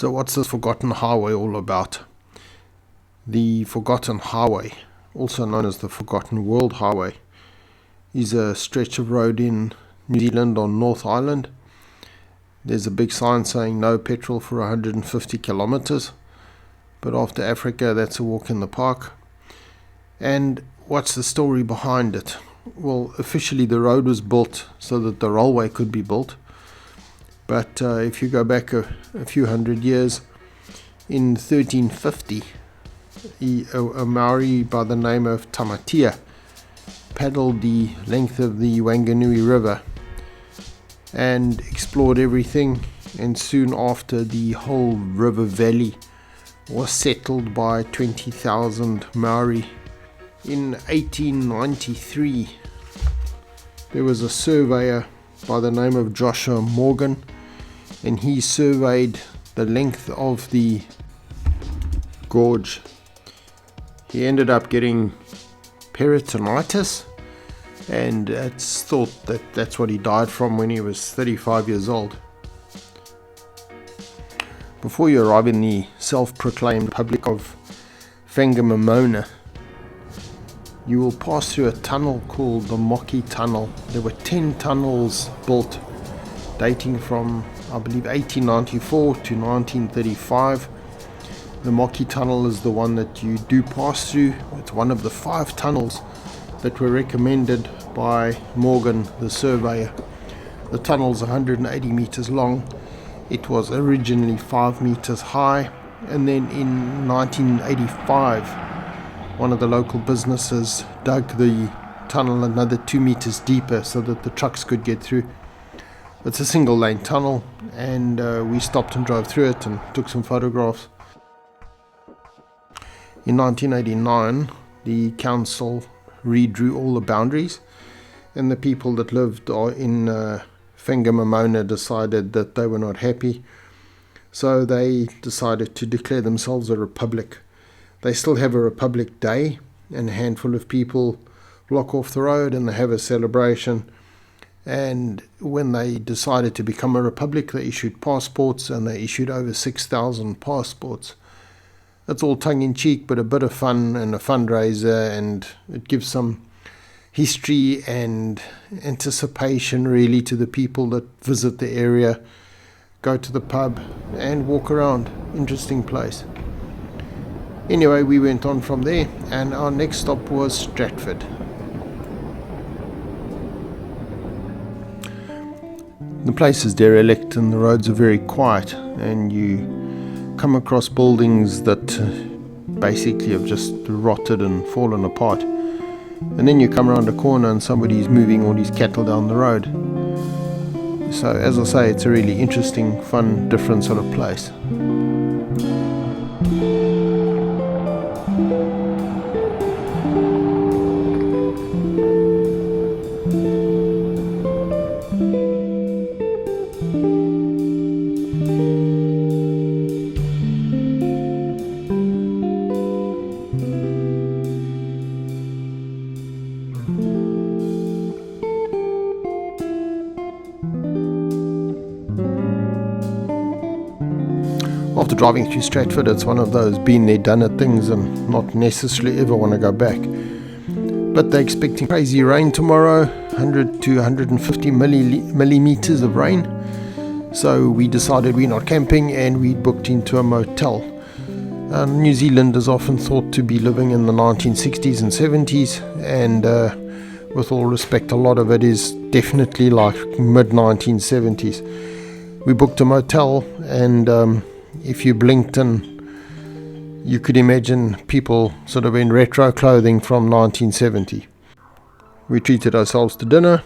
So what's this Forgotten Highway all about? The Forgotten Highway, also known as the Forgotten World Highway, is a stretch of road in New Zealand on North Island. There's a big sign saying no petrol for 150 kilometers, but after Africa that's a walk in the park. And what's the story behind it? Well, officially the road was built so that the railway could be built. But if you go back a few hundred years, in 1350, a Maori by the name of Tamatea paddled the length of the Whanganui River and explored everything, and soon after the whole river valley was settled by 20,000 Maori. In 1893, there was a surveyor by the name of Joshua Morgan, and he surveyed the length of the gorge. He ended up getting peritonitis, and it's thought that that's what he died from when he was 35 years old. Before you arrive in the self-proclaimed Republic of Whangamomona, you will pass through a tunnel called the Moki Tunnel. There were 10 tunnels built dating from, I believe, 1894 to 1935. The Moki Tunnel is the one that you do pass through. It's one of the 5 tunnels that were recommended by Morgan, the surveyor. The tunnel's 180 meters long. It was originally 5 meters high, and then in 1985, one of the local businesses dug the tunnel another 2 meters deeper so that the trucks could get through. It's a single lane tunnel, and we stopped and drove through it and took some photographs. In 1989, the council redrew all the boundaries, and the people that lived in Whangamomona decided that they were not happy, so they decided to declare themselves a republic. They still have a Republic Day, and a handful of people block off the road and they have a celebration. And when they decided to become a republic, they issued passports, and they issued over 6,000 passports. It's all tongue-in-cheek, but a bit of fun and a fundraiser, and it gives some history and anticipation really to the people that visit the area, go to the pub and walk around. Interesting place. Anyway, we went on from there, and our next stop was Stratford. The place is derelict and the roads are very quiet, and you come across buildings that basically have just rotted and fallen apart. And then you come around a corner and somebody's moving all these cattle down the road. So as I say, it's a really interesting, fun, different sort of place. After driving through Stratford, it's one of those been there, done it things, and not necessarily ever want to go back. But they're expecting crazy rain tomorrow, 100 to 150 millimeters of rain. So we decided we're not camping, and we booked into a motel. New Zealand is often thought to be living in the 1960s and 70s, and with all respect, a lot of it is definitely like mid-1970s. We booked a motel, and if you blinked, and you could imagine people sort of in retro clothing from 1970. We treated ourselves to dinner,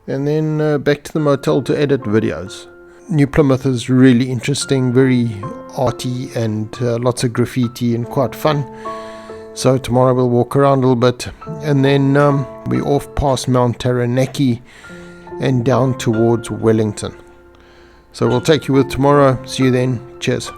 and then back to the motel to edit videos. New Plymouth is really interesting, very arty, and lots of graffiti and quite fun. So tomorrow we'll walk around a little bit, and then we're off past Mount Taranaki and down towards Wellington. So we'll take you with tomorrow. See you then. Cheers.